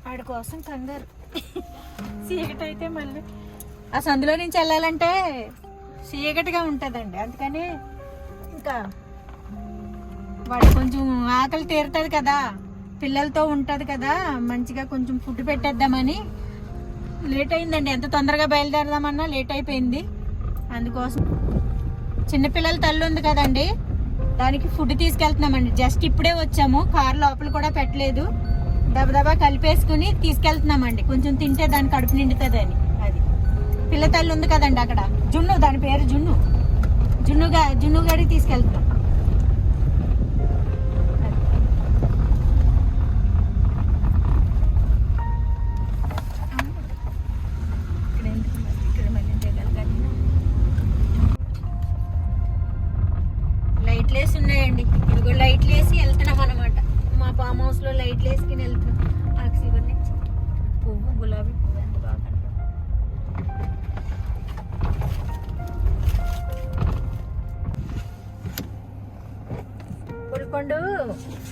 వాడి కోసం కంగారు. చీకటి అయితే మళ్ళీ ఆ సందులో నుంచి వెళ్ళాలంటే చీకటిగా ఉంటుందండి. అందుకని ఇంకా వాడు కొంచెం ఆకలి తీరుతుంది కదా, పిల్లలతో ఉంటుంది కదా, మంచిగా కొంచెం ఫుడ్ పెట్టేద్దామని లేట్ అయిందండి. ఎంత తొందరగా బయలుదేరదామన్నా లేట్ అయిపోయింది. అందుకోసం చిన్నపిల్లల తల్లి ఉంది కదండి, దానికి ఫుడ్ తీసుకెళ్తున్నామండి. జస్ట్ ఇప్పుడే వచ్చాము, కారు లోపల కూడా పెట్టలేదు, దబదబా కలిపేసుకుని తీసుకెళ్తున్నామండి. కొంచెం తింటే దాని కడుపు నిండుతుందని. అది పిల్ల తల్లి ఉంది కదండి అక్కడ, జున్ను, దాని పేరు జున్ను. జున్ను గారికి తీసుకెళ్తున్నాం. లైట్లు వేసి ఉన్నాయండి, ఇదిగో లైట్లు వేసి వెళ్తున్నాం అనమాట. మా ఫామ్ హౌస్ లో లైట్లు వేసుకుని వెళ్తున్నాం. ఆక్సిజన్ నుంచి పువ్వు, గులాబీ పువ్వు ఎంత బాగా పులికొండు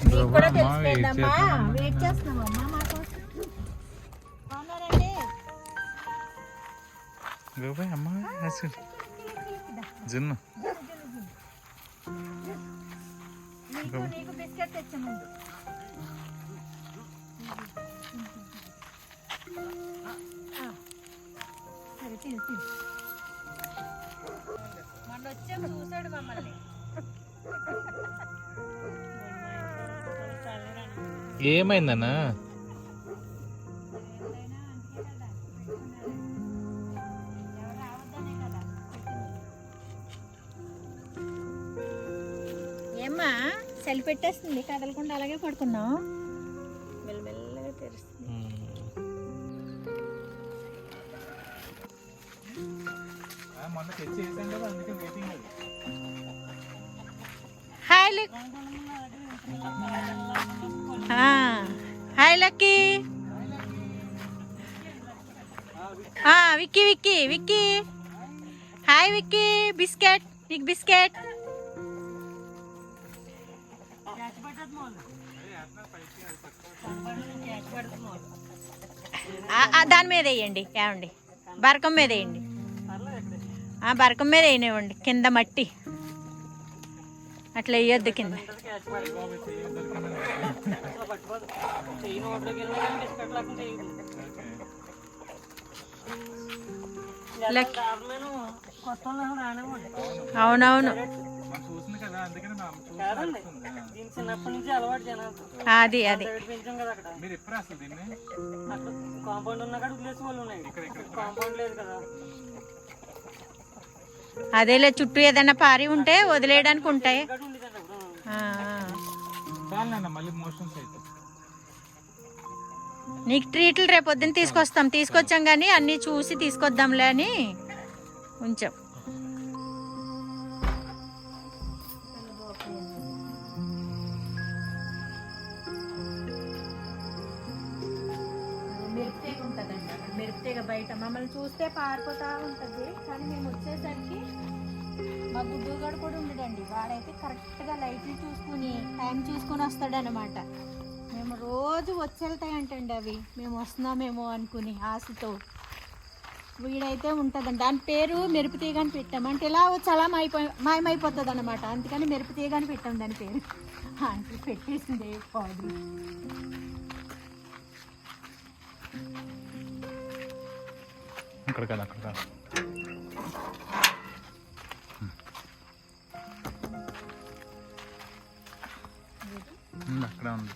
మీకు కూడా తెలిసిపోయిందమ్మా. వెయిట్ చేస్తున్నామమ్మా మా కోసం. బాగున్నారండి? నీకు బిస్కెట్ తెచ్చా ముందు. సరే తిను తిను. మొన్న వచ్చాక చూసాడు మమ్మల్ని. ఏమైందన్నా? ఏమ్మా చలి పెట్టేస్తుంది, కదలకుండా అలాగే పడుకున్నాం. మెల్లమెల్లగా తెరుస్తుంది. Hi lucky. Vicky Vicky Vicky hi Vicky. Biscuit, నీకు బిస్కెట్. దాని మీద వేయండి, ఏమండి బరకం మీద వేయండి. బరకం మీద వేయనివ్వండి, కింద మట్టి అట్లా వేయొద్దు కింద. అవునవును, అది అది అదేలే. చుట్టూ ఏదైనా పారి ఉంటే వదిలేయడానికి ఉంటాయి. నీకు ట్రీట్లు రేపు పొద్దున్న తీసుకొచ్చాం కానీ అన్నీ చూసి తీసుకొద్దాంలే అని ఉంచాం. మెరుపుతీగ ఉంటుందండి అక్కడ, మెరుపుతీగ బయట మమ్మల్ని చూస్తే పారిపోతూ ఉంటుంది. కానీ మేము వచ్చేసరికి మా గుడ్డుగాడు కూడా ఉండడండి. వాడైతే కరెక్ట్గా లైట్లు చూసుకుని టైం చూసుకుని వస్తాడనమాట. మేము రోజు వచ్చేళ్తాయంటండి అవి, మేము వస్తున్నామేమో అనుకుని ఆశతో. వీడైతే ఉంటుందండి, దాని పేరు మెరుపుతీగ అని పెట్టాం. అంటే ఇలా వచ్చి అలా మాయమైపోతుంది అనమాట. అందుకని మెరుపుతీగ అని పెట్టాం దాని పేరు. అంటే పెట్టేసింది కాదు. అక్కడ కదా, అక్కడ కదా. అక్కడ ఉంది.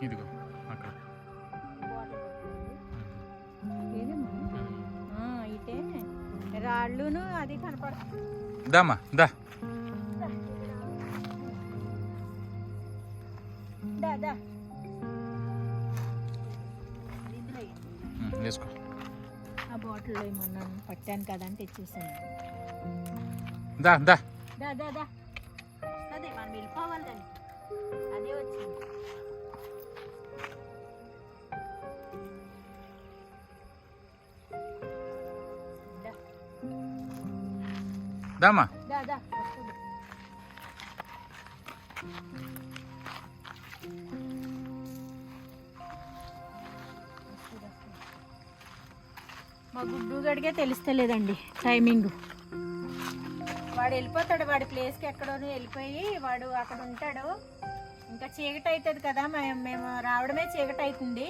ఇదిగో అక్కడ ఇటే రాళ్ళును అది కనపడుతుంది. దామా దా వేసుకో. ఆ బాటిల్లో ఏమన్నా పట్టాను కదా అని తెచ్చేసాను. దా దా దా దా దా అదే మనం వెళ్ళిపోవాలి. అదే వచ్చింది. దామా దా దా మా గుడ్డు గడిగే తెలుస్తలేదండి టైమింగ్. వాడు వెళ్ళిపోతాడు వాడి ప్లేస్కి ఎక్కడోనూ వెళ్ళిపోయి వాడు అక్కడ ఉంటాడు. ఇంకా చీకటి అవుతుంది కదా, మేము రావడమే చీకటి అవుతుంది.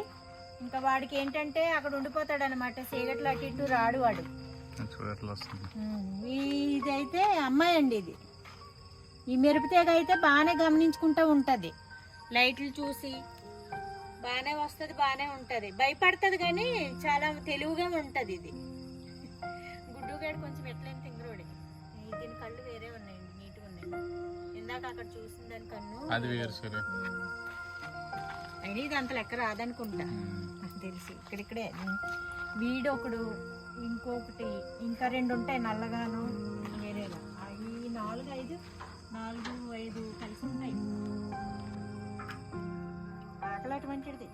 ఇంకా వాడికి ఏంటంటే అక్కడ ఉండిపోతాడు అనమాట. చీకట్లు అటు ఇటు రాడు వాడు. ఇదైతే అమ్మాయి అండి. ఇది ఈ మెరుపుతీగ అయితే బాగానే గమనించుకుంటూ ఉంటుంది. లైట్లు చూసి బాగానే వస్తుంది, బాగానే ఉంటుంది. భయపడుతుంది కానీ చాలా తెలివిగా ఉంటుంది. ఇది గుడ్డుగాడు కొంచెం ఎట్లయిన తింగరోడే. దీని కళ్ళు వేరే ఉన్నాయండి, నీట్గా ఉన్నాయి. ఇందాక అక్కడ చూసిన దాని కన్ను అది వేరు సరే. అయినా ఇది అంత లెక్క రాదనుకుంటా నాకు తెలిసి. ఇక్కడిక్కడే వీడు ఒకడు, ఇంకొకటి, ఇంకా 2 ఉంటాయి నల్లగాను వేరేగా. ఈ 4, 5 కలిసి ఉంటాయి. ఆకలి అటువంటిది.